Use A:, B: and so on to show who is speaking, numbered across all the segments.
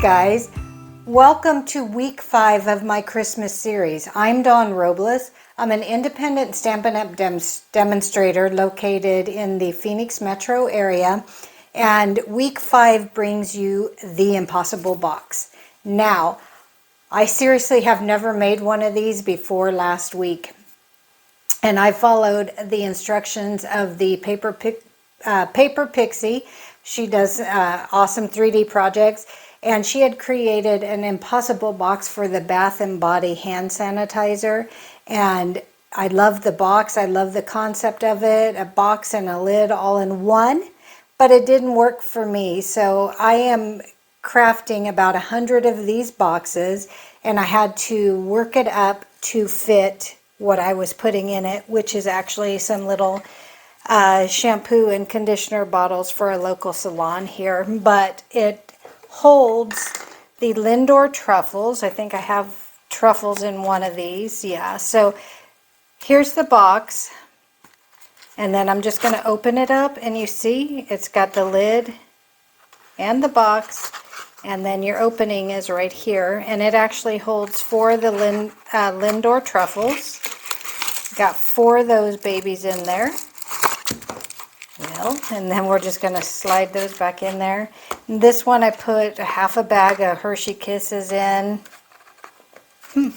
A: guys, welcome to week 5 of my Christmas series. I'm Dawn Robles. I'm an independent Stampin' Up! Demonstrator located in the Phoenix metro area, and week 5 brings you the Impossible Box. Now, I seriously have never made one of these before last week, and I followed the instructions of the Paper Pixie. She does awesome 3D projects, and she had created an Impossible Box for the Bath and Body hand sanitizer, and I love the box. I love the concept of it, a box and a lid all in one, but it didn't work for me. So I am crafting about 100 of these boxes, and I had to work it up to fit what I was putting in it, which is actually some little shampoo and conditioner bottles for a local salon here, but it holds the Lindor truffles. I think I have truffles in one of these. Yeah, so here's the box, and then I'm just going to open it up, and you see it's got the lid and the box, and then your opening is right here, and it actually holds 4 of the Lindor truffles. Got 4 of those babies in there. Well, and then we're just going to slide those back in there. This one I put half a bag of Hershey Kisses in.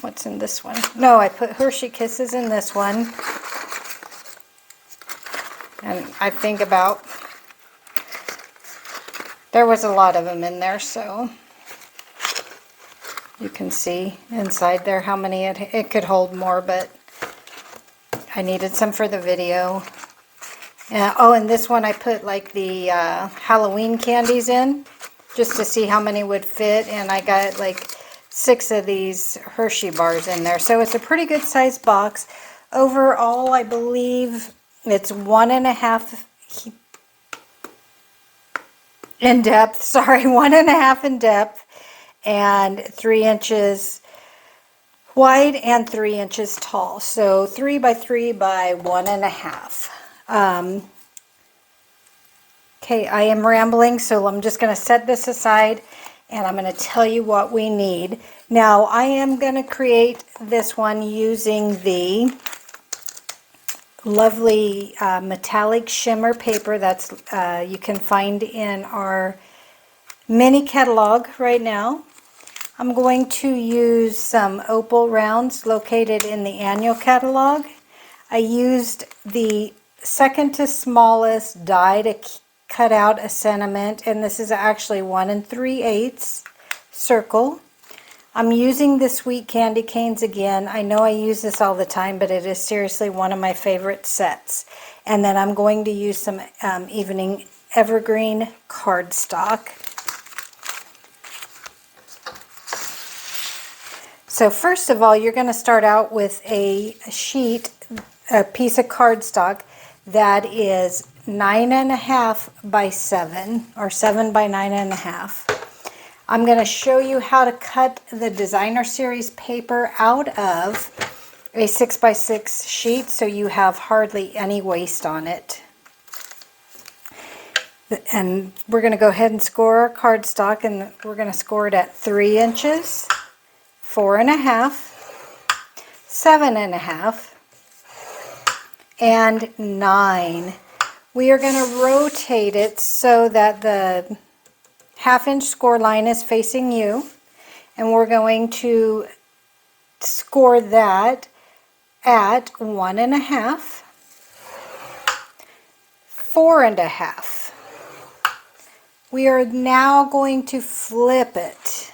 A: What's in this one? No, I put Hershey Kisses in this one. And I think about, there was a lot of them in there, so you can see inside there how many it could hold more, but I needed some for the video. Oh, and this one I put like the Halloween candies in, just to see how many would fit, and I got like 6 of these Hershey bars in there. So it's a pretty good sized box. Overall, I believe it's 1.5 in depth, sorry, 1.5 in depth, and 3 inches wide and 3 inches tall. So 3 by 3 by 1.5. Okay, I am rambling, so I'm just going to set this aside, and I'm going to tell you what we need. Now, I am going to create this one using the lovely metallic shimmer paper that's you can find in our mini catalog right now. I'm going to use some opal rounds located in the annual catalog. I used the second to smallest die to cut out a sentiment, and this is actually 1 3/8 circle. I'm using the sweet candy canes again. I know I use this all the time, but it is seriously one of my favorite sets. And then I'm going to use some evening evergreen cardstock. So first of all, you're going to start out with a piece of cardstock that is 9.5 by 7, or 7 by 9.5. I'm going to show you how to cut the designer series paper out of a 6 by 6 sheet so you have hardly any waste on it. And we're going to go ahead and score our cardstock, and we're going to score it at 3 inches, 4.5, 7.5, and 9. We are going to rotate it so that the 1/2 inch score line is facing you, and we're going to score that at 1.5, 4.5. We are now going to flip it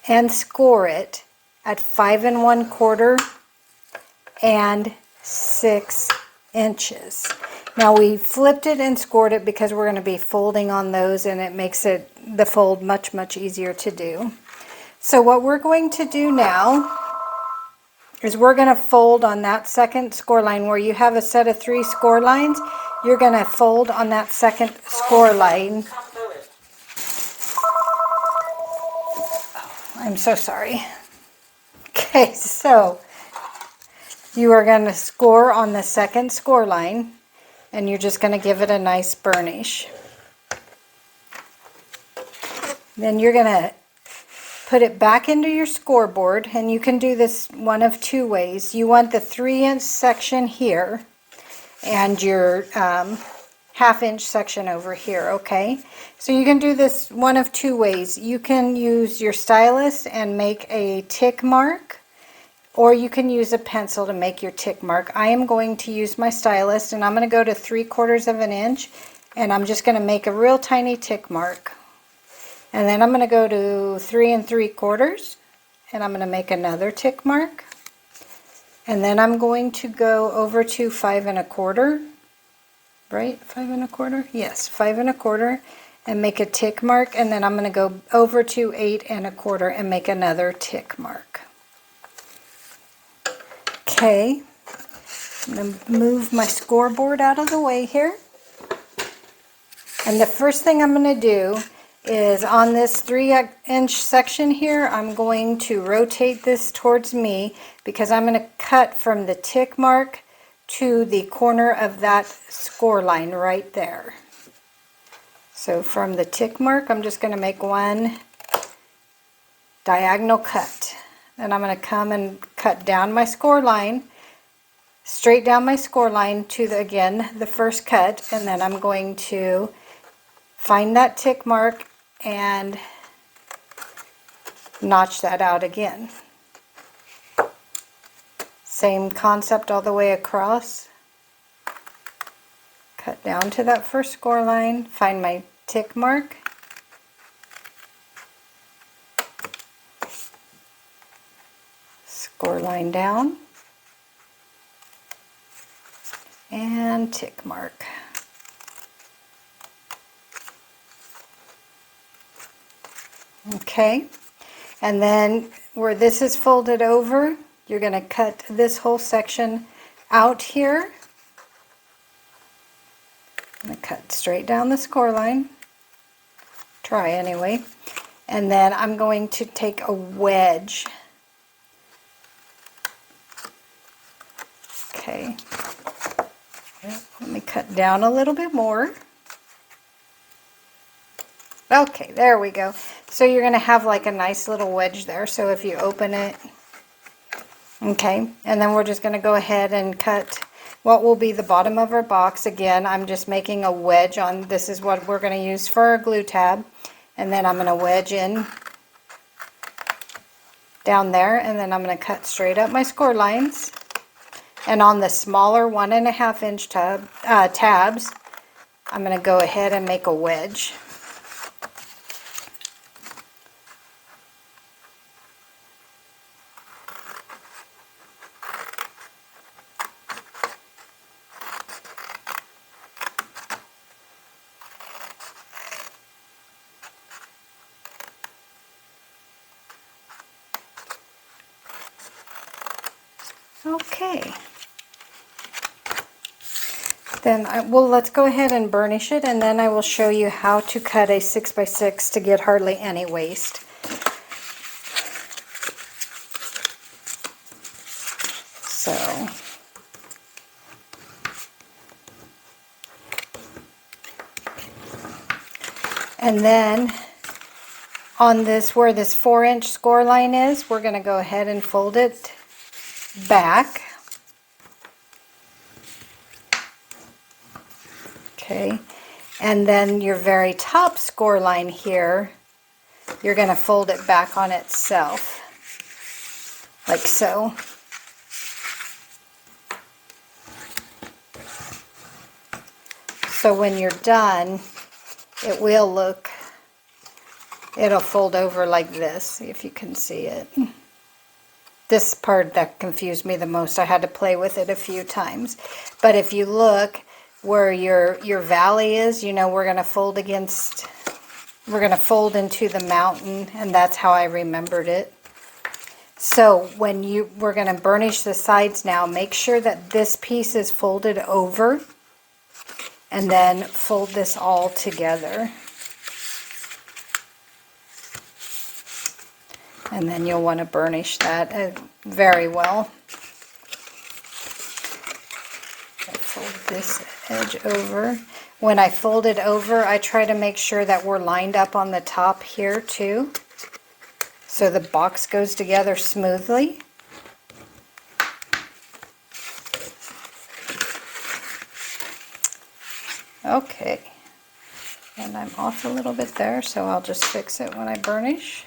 A: and score it at 5 1/4 and 6 inches. Now we flipped it and scored it because we're going to be folding on those, and it makes the fold much easier to do. So what we're going to do now is we're going to fold on that second score line where you have a set of 3 score lines. You're going to fold on that second score line. I'm so sorry. Okay, so you are going to score on the second score line, and you're just going to give it a nice burnish. Then you're going to put it back into your scoreboard, and you can do this one of two ways. You want the 3-inch section here and your half-inch section over here, okay? So you can do this one of two ways. You can use your stylus and make a tick mark, or you can use a pencil to make your tick mark. I am going to use my stylus, and I'm going to go to 3/4 of an inch, and I'm just going to make a real tiny tick mark. And then I'm going to go to 3 3/4, and I'm going to make another tick mark. And then I'm going to go over to 5 1/4, right? 5 1/4? Yes, 5 1/4, and make a tick mark. And then I'm going to go over to 8 1/4 and make another tick mark. Okay, I'm going to move my scoreboard out of the way here. And the first thing I'm going to do is on this 3-inch section here, I'm going to rotate this towards me because I'm going to cut from the tick mark to the corner of that score line right there. So from the tick mark, I'm just going to make one diagonal cut. Then I'm going to come and cut down my score line, straight down my score line to again the first cut, and then I'm going to find that tick mark and notch that out again. Same concept all the way across. Cut down to that first score line, find my tick mark, score line down, and tick mark. Okay, and then where this is folded over, you're going to cut this whole section out here. I'm going to cut straight down the score line. Try anyway. And then I'm going to take a wedge. Okay. Let me cut down a little bit more. Okay, there we go. So you're going to have like a nice little wedge there. So if you open it, okay, and then we're just going to go ahead and cut what will be the bottom of our box. Again, I'm just making a wedge on, this is what we're going to use for our glue tab. And then I'm going to wedge in down there, and then I'm going to cut straight up my score lines. And on the smaller 1.5 inch tabs, I'm going to go ahead and make a wedge. Okay. Then let's go ahead and burnish it, and then I will show you how to cut a 6x6 to get hardly any waste. So, and then on this, where this 4-inch score line is, we're going to go ahead and fold it back. Okay, and then your very top score line here, you're going to fold it back on itself, like so. So when you're done, it'll fold over like this, if you can see it. This part that confused me the most, I had to play with it a few times. But if you look where your valley is, you know, we're going to fold into the mountain, and that's how I remembered it. So when we're going to burnish the sides now, make sure that this piece is folded over, and then fold this all together. And then you'll want to burnish that very well. Fold this edge over. When I fold it over, I try to make sure that we're lined up on the top here too, so the box goes together smoothly. Okay, and I'm off a little bit there, so I'll just fix it when I burnish.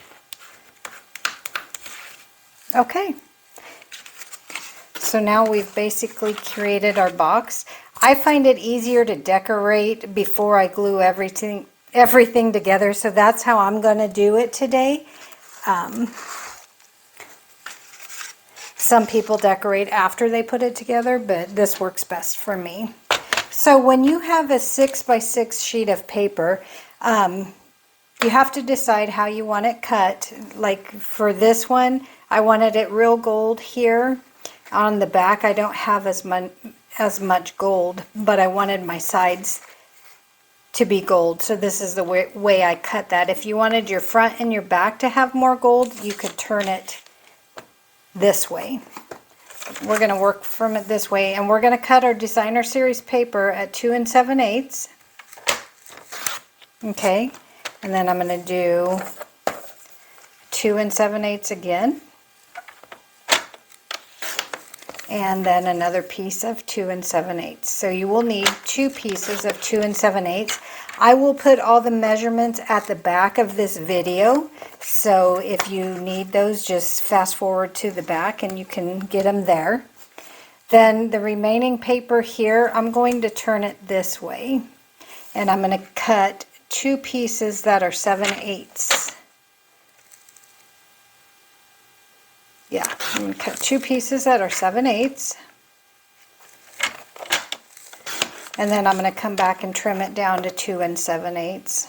A: Okay, so now we've basically created our box. I find it easier to decorate before I glue everything together, so that's how I'm going to do it today. Some people decorate after they put it together, but this works best for me. So when you have a 6x6 sheet of paper, you have to decide how you want it cut. Like for this one, I wanted it real gold here. On the back, I don't have as much gold, but I wanted my sides to be gold. So this is the way I cut that. If you wanted your front and your back to have more gold, you could turn it this way. We're going to work from it this way, and we're going to cut our designer series paper at 2 7/8. Okay, and then I'm going to do 2 7/8 again, and then another piece of 2 7/8. So you will need 2 pieces of 2 7/8. I will put all the measurements at the back of this video, so if you need those, just fast forward to the back and you can get them there. Then the remaining paper here, I'm going to turn it this way, and I'm going to cut 2 pieces that are 7/8. Yeah, I'm going to cut 2 pieces that are 7/8. And then I'm going to come back and trim it down to 2 7/8.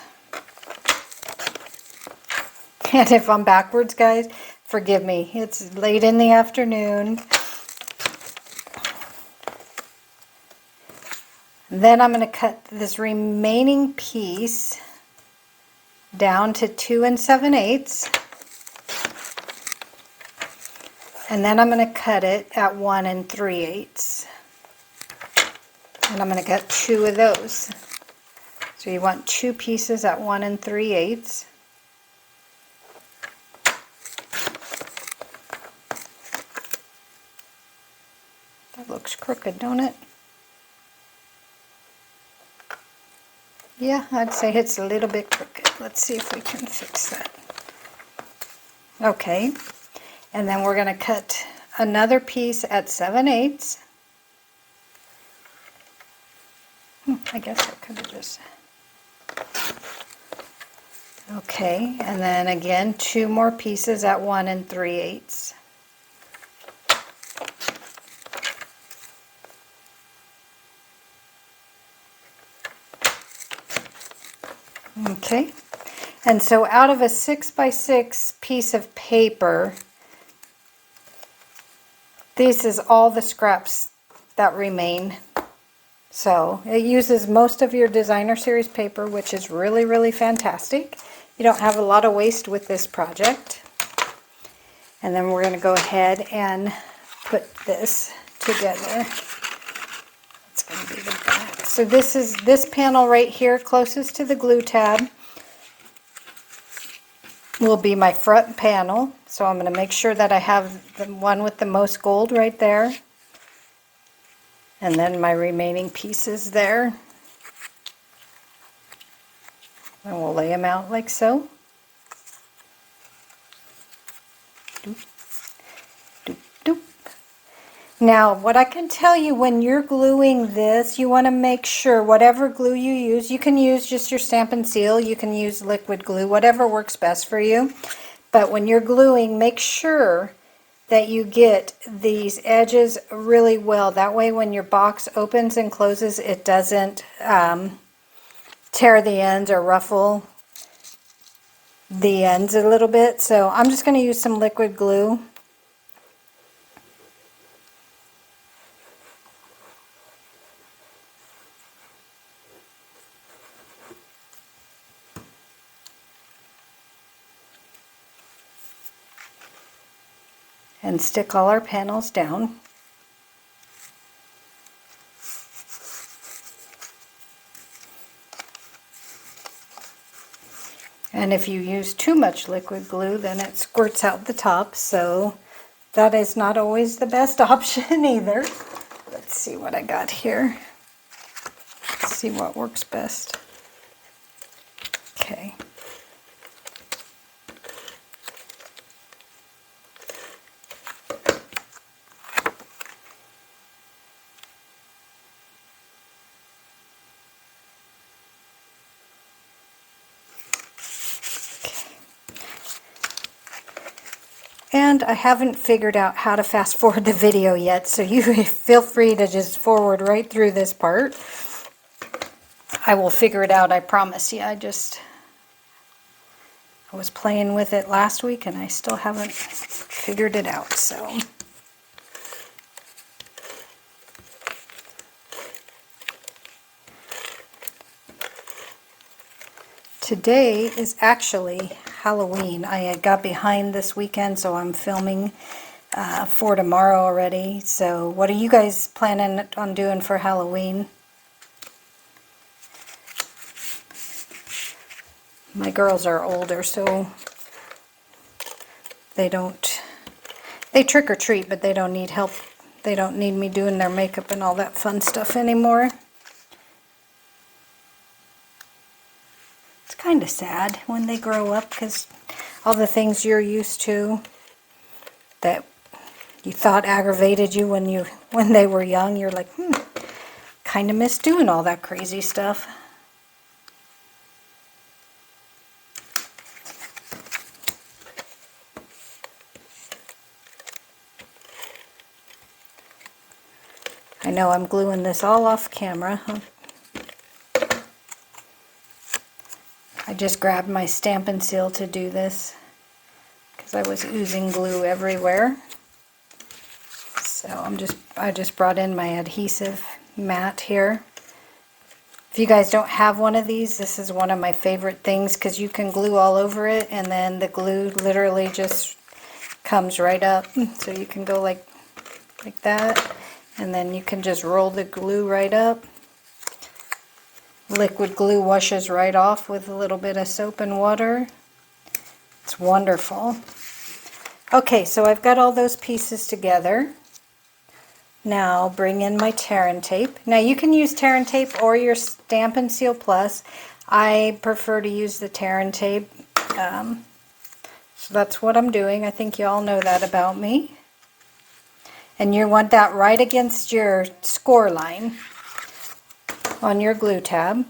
A: And if I'm backwards, guys, forgive me. It's late in the afternoon. Then I'm going to cut this remaining piece down to 2 7/8. And then I'm going to cut it at 1 3/8. And I'm going to cut 2 of those. So you want 2 pieces at 1 3/8. That looks crooked, don't it? Yeah, I'd say it's a little bit crooked. Let's see if we can fix that. Okay, and then we're going to cut another piece at 7/8. I guess I could have just... Okay, and then again, 2 more pieces at 1 3/8. Okay, and so out of a 6x6 piece of paper, this is all the scraps that remain. So it uses most of your designer series paper, which is really, really fantastic. You don't have a lot of waste with this project. And then we're going to go ahead and put this together. It's going to be the back. So this panel right here, closest to the glue tab, will be my front panel. So I'm going to make sure that I have the one with the most gold right there. And then my remaining pieces there. And we'll lay them out like so. Doop, doop, doop. Now, what I can tell you, when you're gluing this, you want to make sure whatever glue you can use just your Stampin' Seal, you can use liquid glue, whatever works best for you. But when you're gluing, make sure that you get these edges really well. That way when your box opens and closes, it doesn't tear the ends or ruffle the ends a little bit. So I'm just going to use some liquid glue. And stick all our panels down. And if you use too much liquid glue, then it squirts out the top, so that is not always the best option either. Let's see what I got here. Let's see what works best. Okay. And I haven't figured out how to fast forward the video yet, so you feel free to just forward right through this part. I will figure it out, I promise you. I was playing with it last week and I still haven't figured it out, so. Today is actually Halloween. I got behind this weekend, so I'm filming for tomorrow already. So what are you guys planning on doing for Halloween? My girls are older, so they trick or treat, but they don't need help. They don't need me doing their makeup and all that fun stuff anymore. Kind of sad when they grow up, because all the things you're used to that you thought aggravated you when they were young, you're like, kind of miss doing all that crazy stuff. I know I'm gluing this all off camera. I just grabbed my Stampin' Seal to do this because I was oozing glue everywhere. So I just brought in my adhesive mat here. If you guys don't have one of these, this is one of my favorite things because you can glue all over it and then the glue literally just comes right up. So you can go like that, and then you can just roll the glue right up. Liquid glue washes right off with a little bit of soap and water. It's wonderful. Okay, so I've got all those pieces together. Now bring in my tear and tape. Now you can use tear and tape or your Stampin' Seal Plus. I prefer to use the tear and tape. So that's what I'm doing. I think you all know that about me. And you want that right against your score line on your glue tab.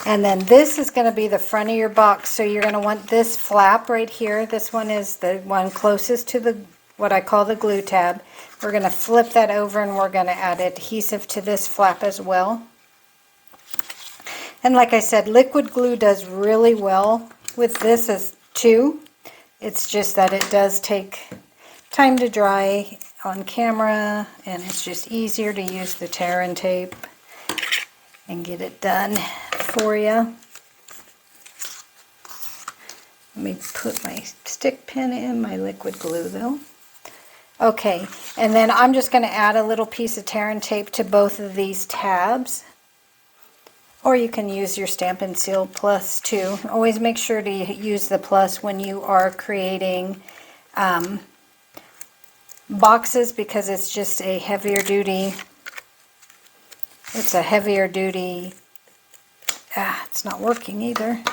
A: And then this is going to be the front of your box, so you're going to want this flap right here. This one is the one closest to the what I call the glue tab. We're going to flip that over and we're going to add adhesive to this flap as well. And like I said, liquid glue does really well with this as too. It's just that it does take time to dry on camera, and it's just easier to use the tear and tape and get it done for you. Let me put my stick pin in my liquid glue though. Okay, and then I'm just going to add a little piece of tear and tape to both of these tabs. Or you can use your Stampin' Seal Plus too. Always make sure to use the Plus when you are creating boxes, because it's just a heavier duty, it's not working either.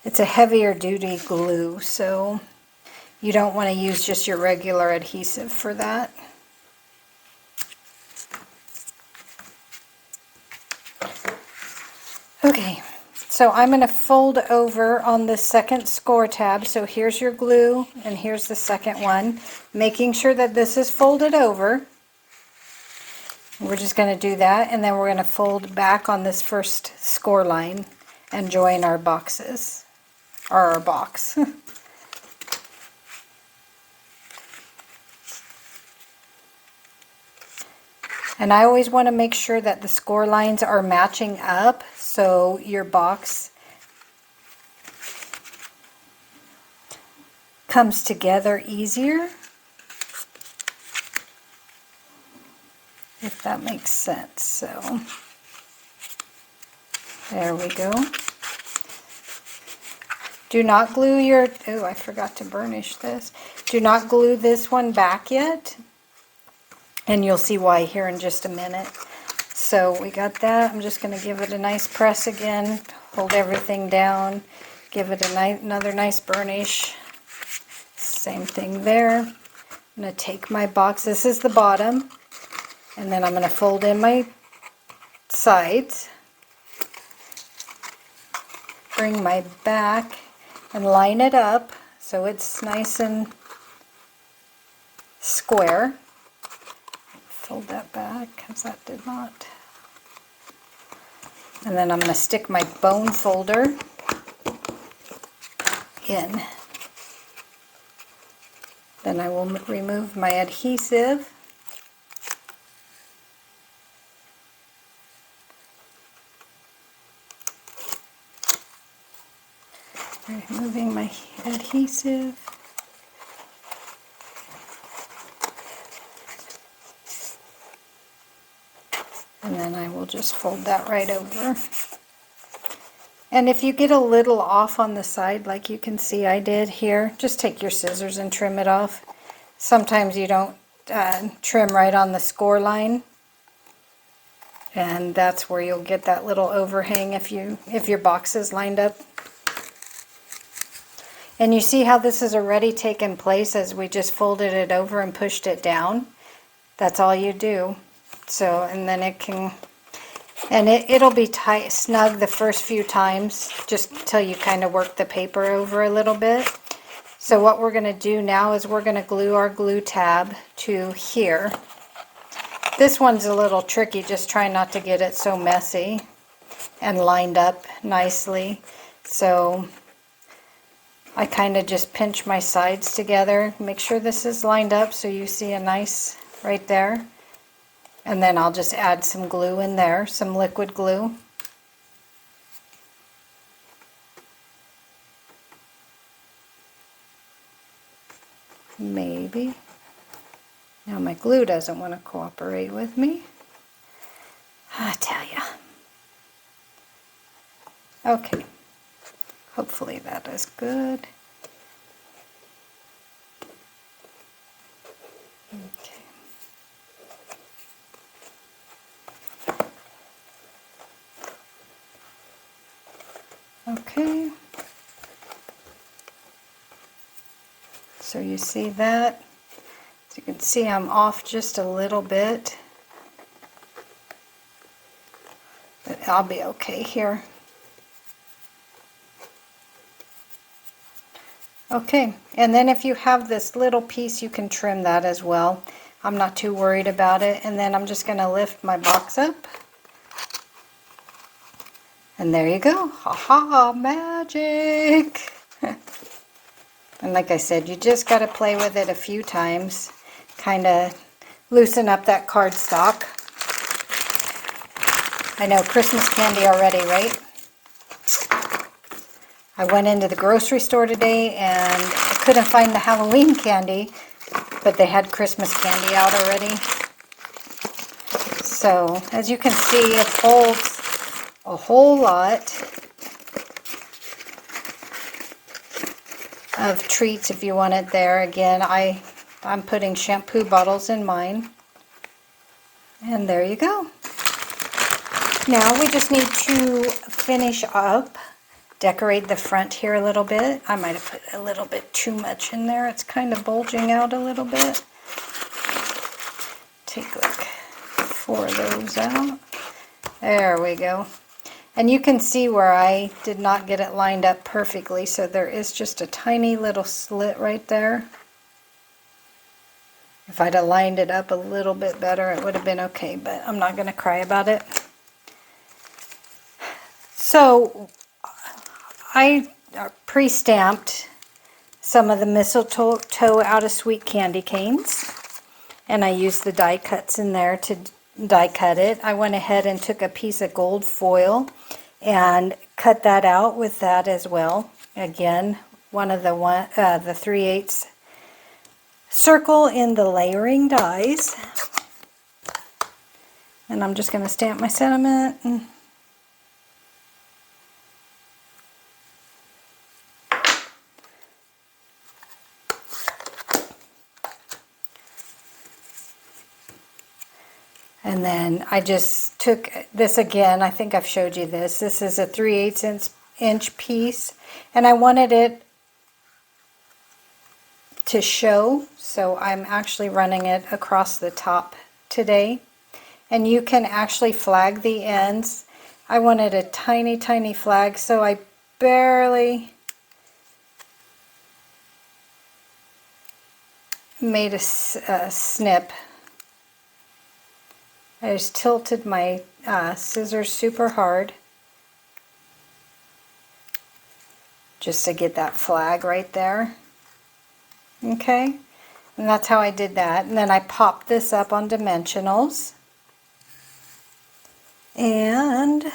A: It's a heavier duty glue, so you don't want to use just your regular adhesive for that. Okay, so I'm going to fold over on the second score tab. So here's your glue and here's the second one, making sure that this is folded over. We're just going to do that, and then we're going to fold back on this first score line and join our boxes, or our box. And I always want to make sure that the score lines are matching up so your box comes together easier, if that makes sense. So There we go. Do not glue your, oh, I forgot to burnish this. Do not glue this one back yet. And you'll see why here in just a minute. So we got that. I'm just going to give it a nice press again. Hold everything down. Give it another nice burnish. Same thing there. I'm going to take my box. This is the bottom. And then I'm going to fold in my sides. Bring my back and line it up so it's nice and square. Fold that back because that did not. And then I'm going to stick my bone folder in. Then I will remove my adhesive. Removing my adhesive. And then I will just fold that right over. And if you get a little off on the side, like you can see I did here, just take your scissors and trim it off. Sometimes you don't trim right on the score line. And that's where you'll get that little overhang if your box is lined up. And you see how this has already taken place as we just folded it over and pushed it down. That's all you do. So, and then it can, and it'll be tight, snug the first few times, just until you kind of work the paper over a little bit. So what we're going to do now is we're going to glue our glue tab to here. This one's a little tricky, just try not to get it so messy and lined up nicely. So I kind of just pinch my sides together, make sure this is lined up so you see a nice right there. And then I'll just add some glue in there, some liquid glue. Maybe. Now my glue doesn't want to cooperate with me. I tell ya. Okay. Hopefully that is good. Okay. Okay. So you see that? As you can see, I'm off just a little bit. But I'll be okay here. Okay, and then if you have this little piece, you can trim that as well. I'm not too worried about it. And then I'm just going to lift my box up. And there you go. Ha-ha, magic! And like I said, you just got to play with it a few times. Kind of loosen up that cardstock. I know, Christmas candy already, right? I went into the grocery store today and I couldn't find the Halloween candy, but they had Christmas candy out already. So, as you can see, it holds a whole lot of treats if you want it there. Again, I'm putting shampoo bottles in mine. And there you go. Now we just need to finish up, decorate the front here a little bit. I might have put a little bit too much in there. It's kind of bulging out a little bit. Take like 4 of those out. There we go. And you can see where I did not get it lined up perfectly, so there is just a tiny little slit right there. If I'd have lined it up a little bit better, it would have been okay, but I'm not going to cry about it. So I pre-stamped some of the mistletoe out of sweet candy canes, and I used the die cuts in there to die cut it. I went ahead and took a piece of gold foil and cut that out with that as well. Again, one of the 3/8 circle in the layering dies. And I'm just going to stamp my sentiment. And then I just took this again. I think I've showed you this. This is a 3/8 inch piece, and I wanted it to show, so I'm actually running it across the top today. And you can actually flag the ends. I wanted a tiny, tiny flag, so I barely made a snip. I just tilted my scissors super hard just to get that flag right there. Okay, and that's how I did that. And then I popped this up on dimensionals. And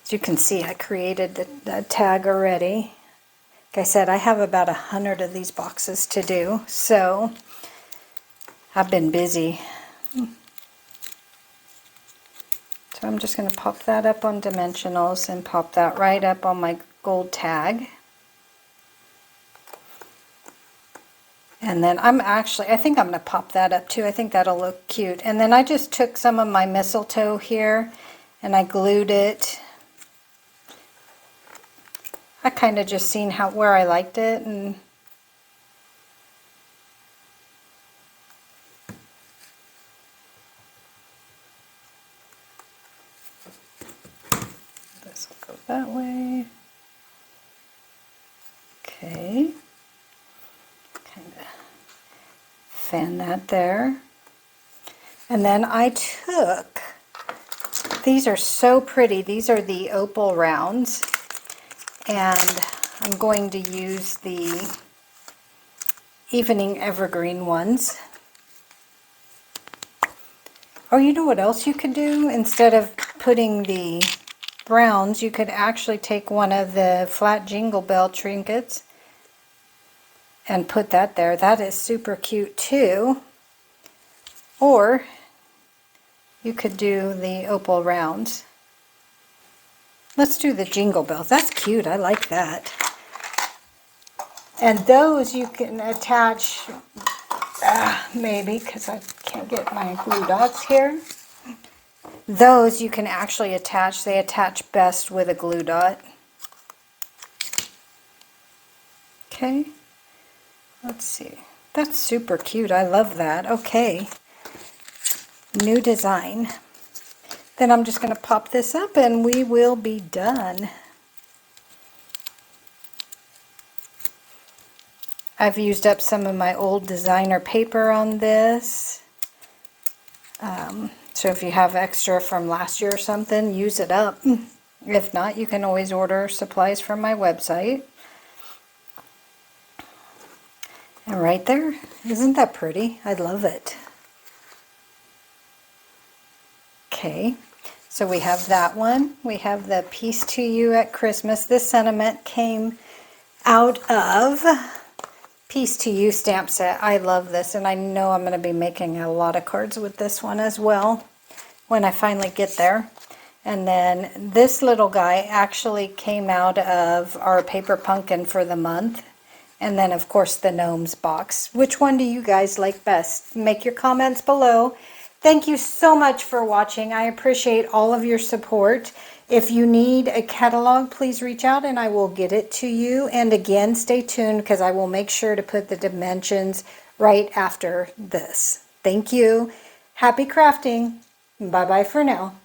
A: as you can see, I created the tag already. Like I said, I have about 100 of these boxes to do, so I've been busy. So I'm just going to pop that up on dimensionals and pop that right up on my gold tag. And then I think I'm going to pop that up too. I think that'll look cute. And then I just took some of my mistletoe here and I glued it. I kind of just seen where I liked it, and this will go that way. Okay. Kind of fan that there. And then I took, these are so pretty. These are the opal rounds. And I'm going to use the evening evergreen ones. Or you know what else you could do? Instead of putting the browns, you could actually take one of the flat jingle bell trinkets and put that there. That is super cute too. Or you could do the opal rounds. Let's do the jingle bells. That's cute. I like that. And those you can attach, maybe, because I can't get my glue dots here. Those you can actually attach. They attach best with a glue dot. Okay. Let's see. That's super cute. I love that. Okay. New design. Then I'm just going to pop this up and we will be done. I've used up some of my old designer paper on this. So if you have extra from last year or something, use it up. If not, you can always order supplies from my website. And right there, isn't that pretty? I love it. Okay. So we have that one. We have the Peace to You at Christmas. This sentiment came out of Peace to You stamp set. I love this, and I know I'm going to be making a lot of cards with this one as well when I finally get there. And then this little guy actually came out of our paper pumpkin for the month. And then, of course, the gnomes box. Which one do you guys like best? Make your comments below. Thank you so much for watching. I appreciate all of your support. If you need a catalog, please reach out and I will get it to you. And again, stay tuned because I will make sure to put the dimensions right after this. Thank you. Happy crafting. Bye-bye for now.